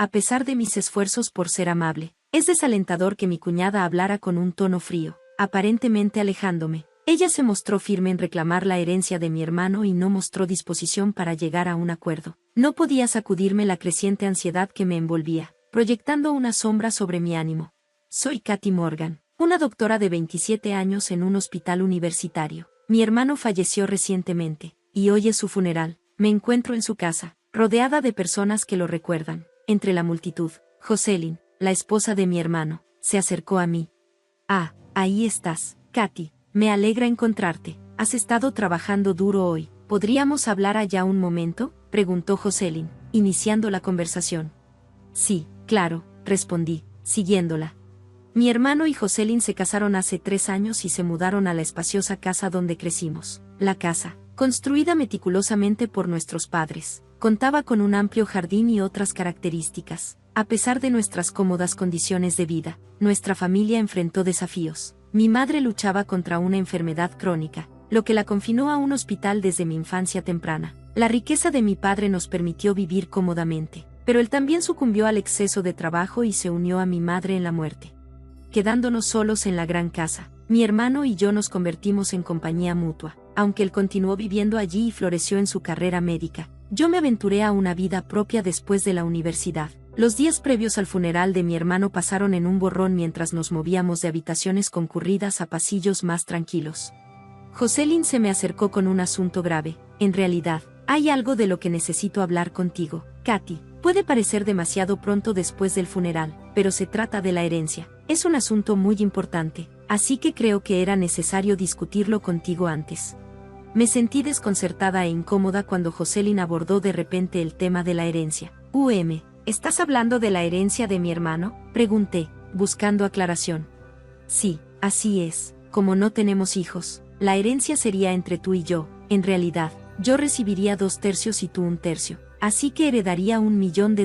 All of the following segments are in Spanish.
a pesar de mis esfuerzos por ser amable. Es desalentador que mi cuñada hablara con un tono frío, aparentemente alejándome. Ella se mostró firme en reclamar la herencia de mi hermano y no mostró disposición para llegar a un acuerdo. No podía sacudirme la creciente ansiedad que me envolvía, proyectando una sombra sobre mi ánimo. Soy Katy Morgan, una doctora de 27 años en un hospital universitario. Mi hermano falleció recientemente, y hoy es su funeral. Me encuentro en su casa, rodeada de personas que lo recuerdan. Entre la multitud, Jocelyn, la esposa de mi hermano, se acercó a mí. Ah, ahí estás, Katy. Me alegra encontrarte. ¿Has estado trabajando duro hoy? ¿Podríamos hablar allá un momento?, preguntó Jocelyn, iniciando la conversación. Sí, claro, respondí, siguiéndola. Mi hermano y Jocelyn se casaron hace 3 años y se mudaron a la espaciosa casa donde crecimos. La casa, construida meticulosamente por nuestros padres, contaba con un amplio jardín y otras características. A pesar de nuestras cómodas condiciones de vida, nuestra familia enfrentó desafíos. Mi madre luchaba contra una enfermedad crónica, lo que la confinó a un hospital desde mi infancia temprana. La riqueza de mi padre nos permitió vivir cómodamente, pero él también sucumbió al exceso de trabajo y se unió a mi madre en la muerte. Quedándonos solos en la gran casa, mi hermano y yo nos convertimos en compañía mutua. Aunque él continuó viviendo allí y floreció en su carrera médica, yo me aventuré a una vida propia después de la universidad. Los días previos al funeral de mi hermano pasaron en un borrón mientras nos movíamos de habitaciones concurridas a pasillos más tranquilos. Jocelyn se me acercó con un asunto grave. En realidad, hay algo de lo que necesito hablar contigo, Katy. Puede parecer demasiado pronto después del funeral, pero se trata de la herencia. Es un asunto muy importante, así que creo que era necesario discutirlo contigo antes. Me sentí desconcertada e incómoda cuando Jocelyn abordó de repente el tema de la herencia. ¿Estás hablando de la herencia de mi hermano?, pregunté, buscando aclaración. Sí, así es. Como no tenemos hijos, la herencia sería entre tú y yo. En realidad, yo recibiría 2/3 y tú 1/3, así que heredaría $1 millón,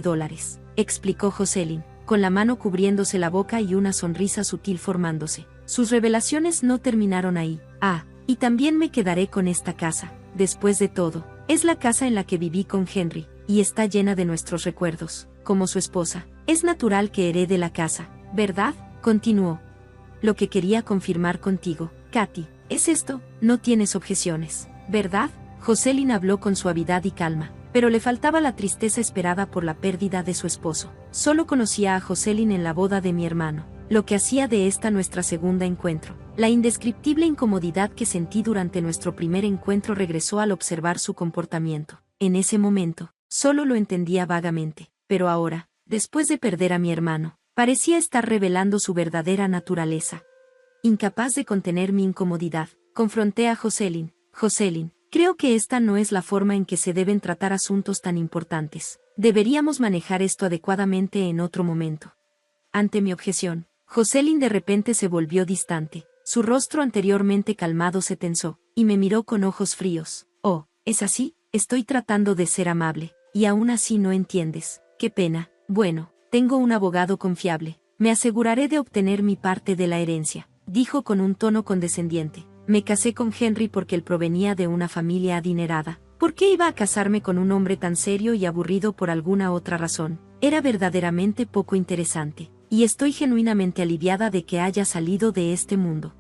explicó Jocelyn, con la mano cubriéndose la boca y una sonrisa sutil formándose. Sus revelaciones no terminaron ahí. Y también me quedaré con esta casa. Después de todo, es la casa en la que viví con Henry, y está llena de nuestros recuerdos. Como su esposa, es natural que herede la casa, ¿verdad?, continuó. Lo que quería confirmar contigo, Katy, es esto: no tienes objeciones, ¿verdad? Jocelyn habló con suavidad y calma, pero le faltaba la tristeza esperada por la pérdida de su esposo. Solo conocía a Jocelyn en la boda de mi hermano, lo que hacía de esta nuestra segunda encuentro. La indescriptible incomodidad que sentí durante nuestro primer encuentro regresó al observar su comportamiento. En ese momento, solo lo entendía vagamente, pero ahora, después de perder a mi hermano, parecía estar revelando su verdadera naturaleza. Incapaz de contener mi incomodidad, confronté a Jocelyn. Jocelyn, creo que esta no es la forma en que se deben tratar asuntos tan importantes. Deberíamos manejar esto adecuadamente en otro momento. Ante mi objeción, Jocelyn de repente se volvió distante. Su rostro anteriormente calmado se tensó, y me miró con ojos fríos. Oh, ¿es así? Estoy tratando de ser amable, y aún así no entiendes. Qué pena. Bueno, tengo un abogado confiable. Me aseguraré de obtener mi parte de la herencia, dijo con un tono condescendiente. Me casé con Henry porque él provenía de una familia adinerada. ¿Por qué iba a casarme con un hombre tan serio y aburrido por alguna otra razón? Era verdaderamente poco interesante, y estoy genuinamente aliviada de que haya salido de este mundo.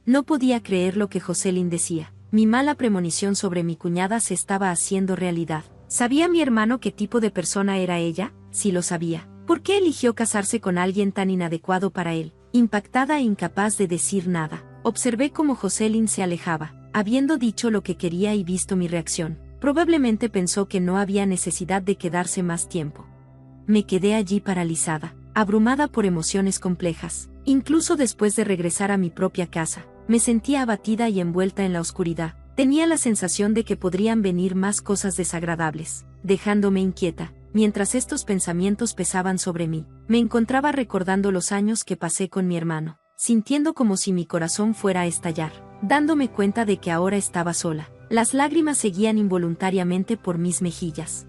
No podía creer lo que Jocelyn decía. Mi mala premonición sobre mi cuñada se estaba haciendo realidad. ¿Sabía mi hermano qué tipo de persona era ella? Sí lo sabía. ¿Por qué eligió casarse con alguien tan inadecuado para él? Impactada e incapaz de decir nada, observé cómo Jocelyn se alejaba. Habiendo dicho lo que quería y visto mi reacción, probablemente pensó que no había necesidad de quedarse más tiempo. Me quedé allí paralizada, abrumada por emociones complejas. Incluso después de regresar a mi propia casa, me sentía abatida y envuelta en la oscuridad. Tenía la sensación de que podrían venir más cosas desagradables, dejándome inquieta. Mientras estos pensamientos pesaban sobre mí, me encontraba recordando los años que pasé con mi hermano, sintiendo como si mi corazón fuera a estallar, dándome cuenta de que ahora estaba sola. Las lágrimas seguían involuntariamente por mis mejillas.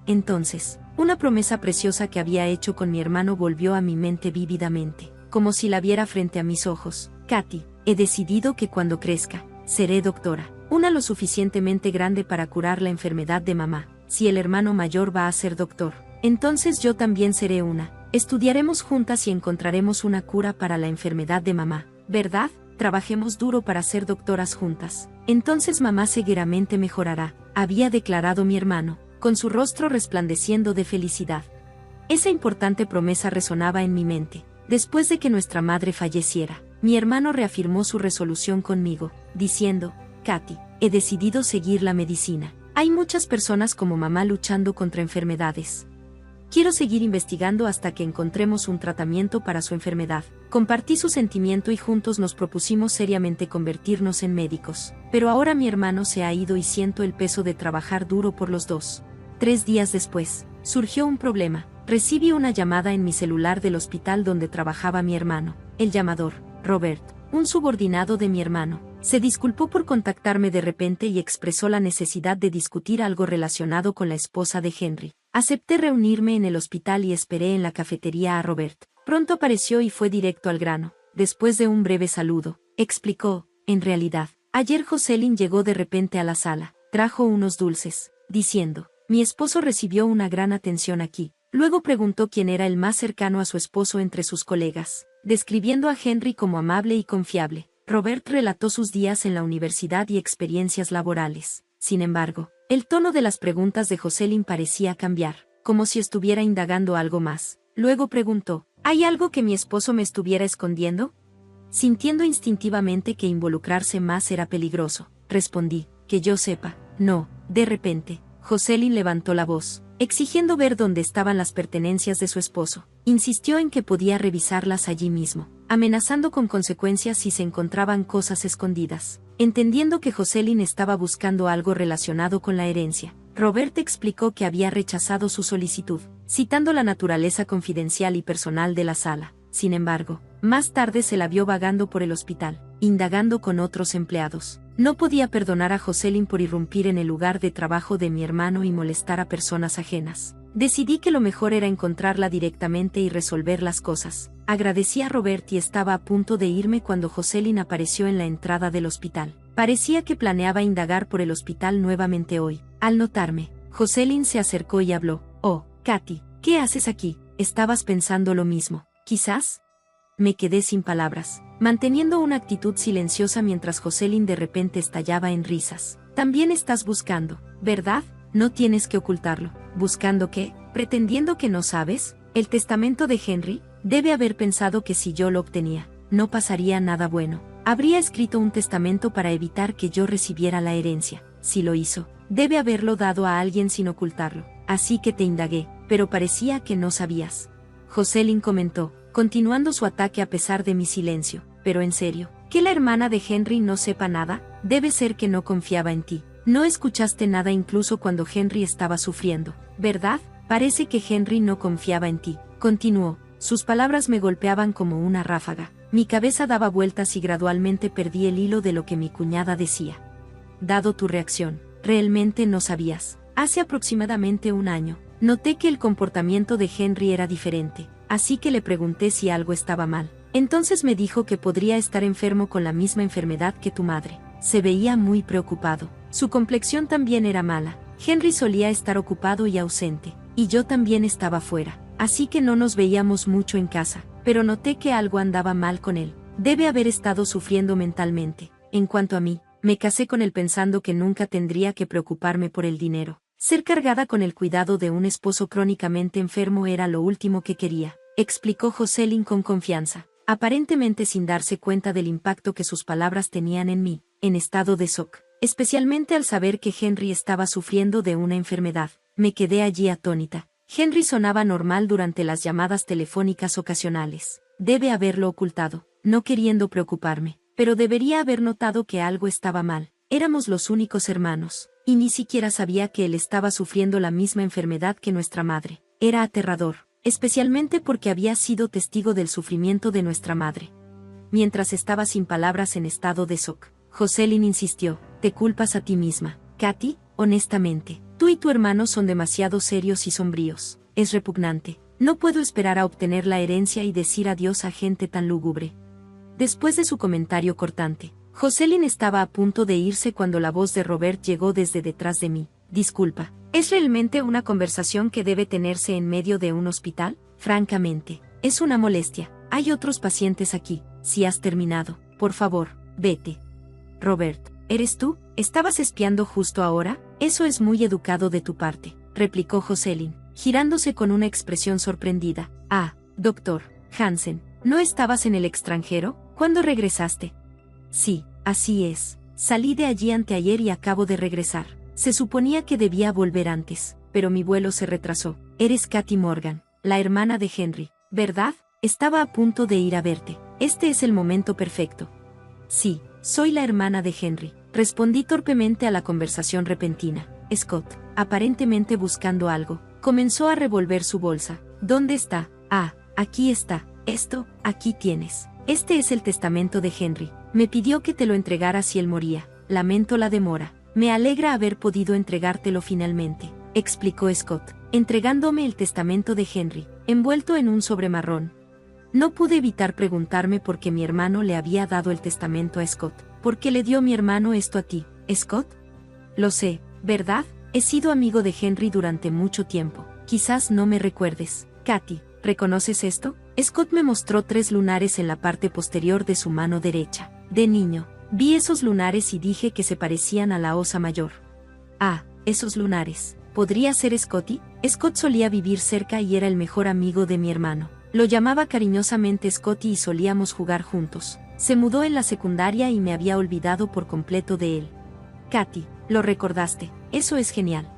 Entonces, una promesa preciosa que había hecho con mi hermano volvió a mi mente vívidamente, como si la viera frente a mis ojos. Katy, he decidido que cuando crezca, seré doctora, una lo suficientemente grande para curar la enfermedad de mamá. Si el hermano mayor va a ser doctor, Entonces yo también seré una. Estudiaremos juntas y encontraremos una cura para la enfermedad de mamá, ¿verdad? Trabajemos duro para ser doctoras juntas. Entonces mamá seguramente mejorará, había declarado mi hermano, con su rostro resplandeciendo de felicidad. Esa importante promesa resonaba en mi mente. Después de que nuestra madre falleciera, mi hermano reafirmó su resolución conmigo, diciendo: Katy, he decidido seguir la medicina. Hay muchas personas como mamá luchando contra enfermedades. Quiero seguir investigando hasta que encontremos un tratamiento para su enfermedad. Compartí su sentimiento y juntos nos propusimos seriamente convertirnos en médicos. Pero ahora mi hermano se ha ido y siento el peso de trabajar duro por los dos. 3 días después, surgió un problema. Recibí una llamada en mi celular del hospital donde trabajaba mi hermano. El llamador, Robert, un subordinado de mi hermano, se disculpó por contactarme de repente y expresó la necesidad de discutir algo relacionado con la esposa de Henry. Acepté reunirme en el hospital y esperé en la cafetería a Robert. Pronto apareció y fue directo al grano. Después de un breve saludo, explicó: en realidad, ayer Jocelyn llegó de repente a la sala, trajo unos dulces, diciendo: mi esposo recibió una gran atención aquí. Luego preguntó quién era el más cercano a su esposo entre sus colegas, describiendo a Henry como amable y confiable. Robert relató sus días en la universidad y experiencias laborales. Sin embargo, el tono de las preguntas de Jocelyn parecía cambiar, como si estuviera indagando algo más. Luego preguntó: ¿hay algo que mi esposo me estuviera escondiendo? Sintiendo instintivamente que involucrarse más era peligroso, respondí: que yo sepa, no. De repente, Jocelyn levantó la voz, exigiendo ver dónde estaban las pertenencias de su esposo. Insistió en que podía revisarlas allí mismo, amenazando con consecuencias si se encontraban cosas escondidas. Entendiendo que Jocelyn estaba buscando algo relacionado con la herencia, Robert explicó que había rechazado su solicitud, citando la naturaleza confidencial y personal de la sala. Sin embargo, más tarde se la vio vagando por el hospital, indagando con otros empleados. No podía perdonar a Jocelyn por irrumpir en el lugar de trabajo de mi hermano y molestar a personas ajenas. Decidí que lo mejor era encontrarla directamente y resolver las cosas. Agradecí a Robert y estaba a punto de irme cuando Jocelyn apareció en la entrada del hospital. Parecía que planeaba indagar por el hospital nuevamente hoy. Al notarme, Jocelyn se acercó y habló: oh, Katy, ¿qué haces aquí? ¿Estabas pensando lo mismo, quizás? Me quedé sin palabras, manteniendo una actitud silenciosa mientras Jocelyn de repente estallaba en risas. También estás buscando, ¿verdad? No tienes que ocultarlo. ¿Buscando qué? ¿Pretendiendo que no sabes? El testamento de Henry. Debe haber pensado que si yo lo obtenía, no pasaría nada bueno. Habría escrito un testamento para evitar que yo recibiera la herencia. Si lo hizo, debe haberlo dado a alguien sin ocultarlo. Así que te indagué, pero parecía que no sabías. Jocelyn comentó, continuando su ataque a pesar de mi silencio. Pero en serio, ¿que la hermana de Henry no sepa nada? Debe ser que no confiaba en ti. No escuchaste nada incluso cuando Henry estaba sufriendo, ¿verdad? Parece que Henry no confiaba en ti. Continuó. Sus palabras me golpeaban como una ráfaga. Mi cabeza daba vueltas y gradualmente perdí el hilo de lo que mi cuñada decía. Dado tu reacción, realmente no sabías. Hace aproximadamente un año, noté que el comportamiento de Henry era diferente, así que le pregunté si algo estaba mal. Entonces me dijo que podría estar enfermo con la misma enfermedad que tu madre. Se veía muy preocupado. Su complexión también era mala. Henry solía estar ocupado y ausente, y yo también estaba fuera, así que no nos veíamos mucho en casa, pero noté que algo andaba mal con él. Debe haber estado sufriendo mentalmente. En cuanto a mí, me casé con él pensando que nunca tendría que preocuparme por el dinero. Ser cargada con el cuidado de un esposo crónicamente enfermo era lo último que quería, explicó Jocelyn con confianza, aparentemente sin darse cuenta del impacto que sus palabras tenían en mí, en estado de shock. Especialmente al saber que Henry estaba sufriendo de una enfermedad. Me quedé allí atónita. Henry sonaba normal durante las llamadas telefónicas ocasionales. Debe haberlo ocultado, no queriendo preocuparme, pero debería haber notado que algo estaba mal. Éramos los únicos hermanos, y ni siquiera sabía que él estaba sufriendo la misma enfermedad que nuestra madre. Era aterrador, especialmente porque había sido testigo del sufrimiento de nuestra madre. Mientras estaba sin palabras en estado de shock, Jocelyn insistió: te culpas a ti misma, Katy, honestamente. Tú y tu hermano son demasiado serios y sombríos. Es repugnante. No puedo esperar a obtener la herencia y decir adiós a gente tan lúgubre. Después de su comentario cortante, Jocelyn estaba a punto de irse cuando la voz de Robert llegó desde detrás de mí. disculpa. ¿Es realmente una conversación que debe tenerse en medio de un hospital? Francamente, es una molestia. Hay otros pacientes aquí. Si has terminado, por favor, vete. Robert, ¿eres tú? ¿Estabas espiando justo ahora? Eso es muy educado de tu parte, replicó Jocelyn, girándose con una expresión sorprendida. Ah, doctor Hansen, ¿no estabas en el extranjero? ¿Cuándo regresaste? Sí, así es. Salí de allí anteayer y acabo de regresar. Se suponía que debía volver antes, pero mi vuelo se retrasó. Eres Katy Morgan, la hermana de Henry, ¿verdad? Estaba a punto de ir a verte. Este es el momento perfecto. Sí, soy la hermana de Henry. Respondí torpemente a la conversación repentina. Scott, aparentemente buscando algo, comenzó a revolver su bolsa. ¿Dónde está? Ah, aquí está. Esto, aquí tienes. Este es el testamento de Henry. Me pidió que te lo entregara si él moría. Lamento la demora. Me alegra haber podido entregártelo finalmente, explicó Scott, entregándome el testamento de Henry, envuelto en un sobre marrón. No pude evitar preguntarme por qué mi hermano le había dado el testamento a Scott. ¿Por qué le dio mi hermano esto a ti, Scott? Lo sé, ¿verdad? He sido amigo de Henry durante mucho tiempo. Quizás no me recuerdes. Katy, ¿reconoces esto? Scott me mostró 3 lunares en la parte posterior de su mano derecha. De niño, vi esos lunares y dije que se parecían a la Osa Mayor. Ah, esos lunares. ¿Podría ser Scotty? Scott solía vivir cerca y era el mejor amigo de mi hermano. Lo llamaba cariñosamente Scotty y solíamos jugar juntos. Se mudó en la secundaria y me había olvidado por completo de él. Katy, lo recordaste. Eso es genial.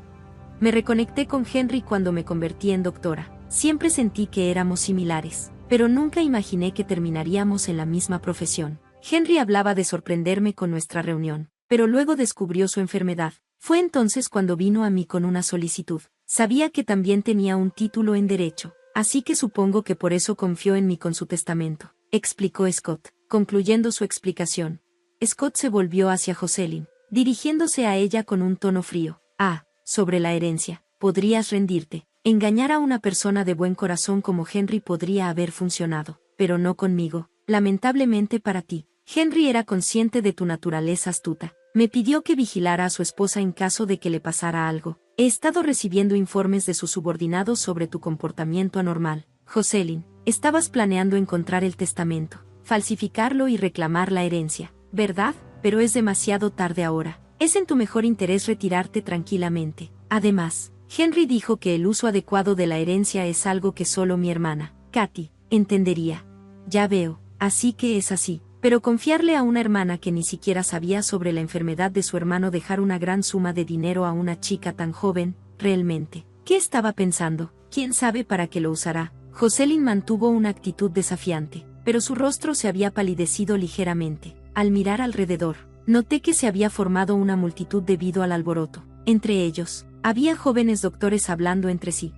Me reconecté con Henry cuando me convertí en doctora. Siempre sentí que éramos similares, pero nunca imaginé que terminaríamos en la misma profesión. Henry hablaba de sorprenderme con nuestra reunión, pero luego descubrió su enfermedad. Fue entonces cuando vino a mí con una solicitud. Sabía que también tenía un título en Derecho, así que supongo que por eso confió en mí con su testamento, explicó Scott, concluyendo su explicación. Scott se volvió hacia Jocelyn, dirigiéndose a ella con un tono frío. Ah, sobre la herencia, podrías rendirte. Engañar a una persona de buen corazón como Henry podría haber funcionado, pero no conmigo, lamentablemente para ti. Henry era consciente de tu naturaleza astuta. Me pidió que vigilara a su esposa en caso de que le pasara algo. He estado recibiendo informes de sus subordinados sobre tu comportamiento anormal. Jocelyn, estabas planeando encontrar el testamento, falsificarlo y reclamar la herencia, ¿verdad? Pero es demasiado tarde ahora. Es en tu mejor interés retirarte tranquilamente. Además, Henry dijo que el uso adecuado de la herencia es algo que solo mi hermana, Katy, entendería. Ya veo, así que es así. Pero confiarle a una hermana que ni siquiera sabía sobre la enfermedad de su hermano, dejar una gran suma de dinero a una chica tan joven, realmente, ¿qué estaba pensando? ¿Quién sabe para qué lo usará? Jocelyn mantuvo una actitud desafiante, pero su rostro se había palidecido ligeramente. Al mirar alrededor, noté que se había formado una multitud debido al alboroto. Entre ellos, había jóvenes doctores hablando entre sí.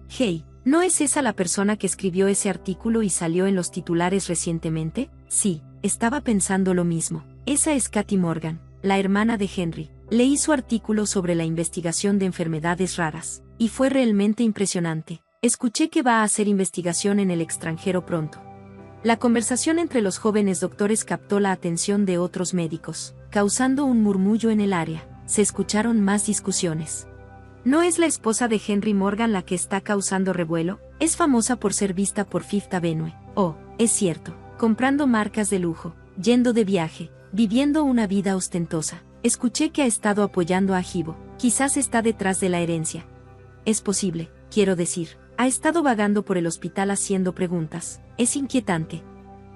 Hey, ¿no es esa la persona que escribió ese artículo y salió en los titulares recientemente? Sí. Estaba pensando lo mismo. Esa es Katy Morgan, la hermana de Henry. Leí su artículo sobre la investigación de enfermedades raras, y fue realmente impresionante. Escuché que va a hacer investigación en el extranjero pronto. La conversación entre los jóvenes doctores captó la atención de otros médicos, causando un murmullo en el área. Se escucharon más discusiones. ¿No es la esposa de Henry Morgan la que está causando revuelo? Es famosa por ser vista por Fifth Avenue. Oh, es cierto. Comprando marcas de lujo, yendo de viaje, viviendo una vida ostentosa. Escuché que ha estado apoyando a Jibo. Quizás está detrás de la herencia. Es posible, quiero decir. Ha estado vagando por el hospital haciendo preguntas. Es inquietante.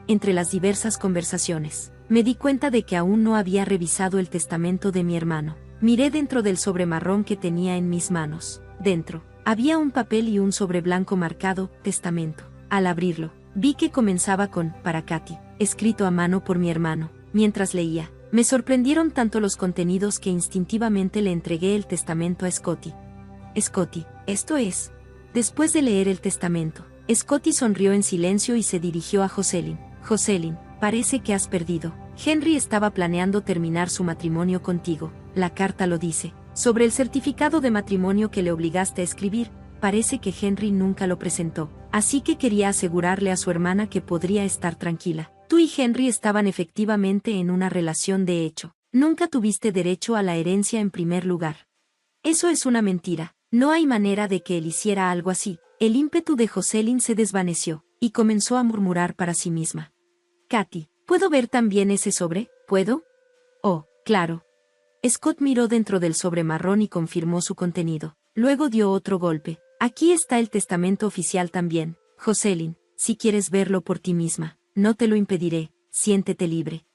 Entre las diversas conversaciones, me di cuenta de que aún no había revisado el testamento de mi hermano. Miré dentro del sobre marrón que tenía en mis manos. Dentro, había un papel y un sobre blanco marcado, testamento. Al abrirlo, vi que comenzaba con, para Katy, escrito a mano por mi hermano. Mientras leía, me sorprendieron tanto los contenidos que instintivamente le entregué el testamento a Scotty. Scotty, esto es. Después de leer el testamento, Scotty sonrió en silencio y se dirigió a Jocelyn. Jocelyn, parece que has perdido. Henry estaba planeando terminar su matrimonio contigo. La carta lo dice. Sobre el certificado de matrimonio que le obligaste a escribir, parece que Henry nunca lo presentó. Así que quería asegurarle a su hermana que podría estar tranquila. Tú y Henry estaban efectivamente en una relación de hecho. Nunca tuviste derecho a la herencia en primer lugar. Eso es una mentira. No hay manera de que él hiciera algo así. El ímpetu de Jocelyn se desvaneció, y comenzó a murmurar para sí misma. Katy, ¿puedo ver también ese sobre? ¿Puedo? Oh, claro. Scott miró dentro del sobre marrón y confirmó su contenido. Luego dio otro golpe. Aquí está el testamento oficial también. Jocelyn, si quieres verlo por ti misma, no te lo impediré, siéntete libre.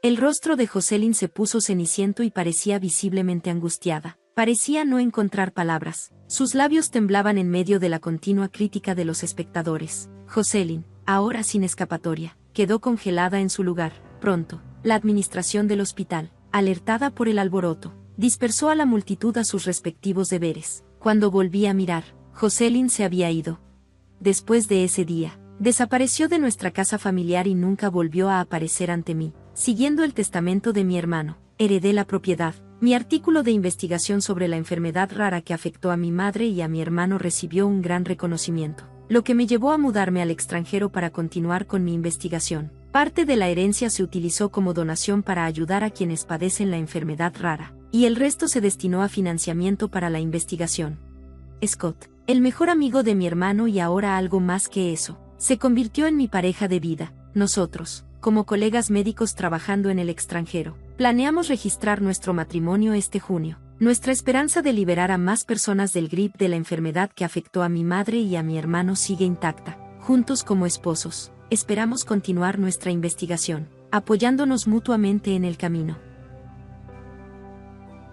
El rostro de Jocelyn se puso ceniciento y parecía visiblemente angustiada. Parecía no encontrar palabras. Sus labios temblaban en medio de la continua crítica de los espectadores. Jocelyn, ahora sin escapatoria, quedó congelada en su lugar. Pronto, la administración del hospital, alertada por el alboroto, dispersó a la multitud a sus respectivos deberes. Cuando volví a mirar, Jocelyn se había ido. Después de ese día, desapareció de nuestra casa familiar y nunca volvió a aparecer ante mí. Siguiendo el testamento de mi hermano, heredé la propiedad. Mi artículo de investigación sobre la enfermedad rara que afectó a mi madre y a mi hermano recibió un gran reconocimiento, lo que me llevó a mudarme al extranjero para continuar con mi investigación. Parte de la herencia se utilizó como donación para ayudar a quienes padecen la enfermedad rara, y el resto se destinó a financiamiento para la investigación. Scott, el mejor amigo de mi hermano y ahora algo más que eso, se convirtió en mi pareja de vida. Nosotros, como colegas médicos trabajando en el extranjero, planeamos registrar nuestro matrimonio este junio. Nuestra esperanza de liberar a más personas del grip de la enfermedad que afectó a mi madre y a mi hermano sigue intacta. Juntos como esposos, esperamos continuar nuestra investigación, apoyándonos mutuamente en el camino.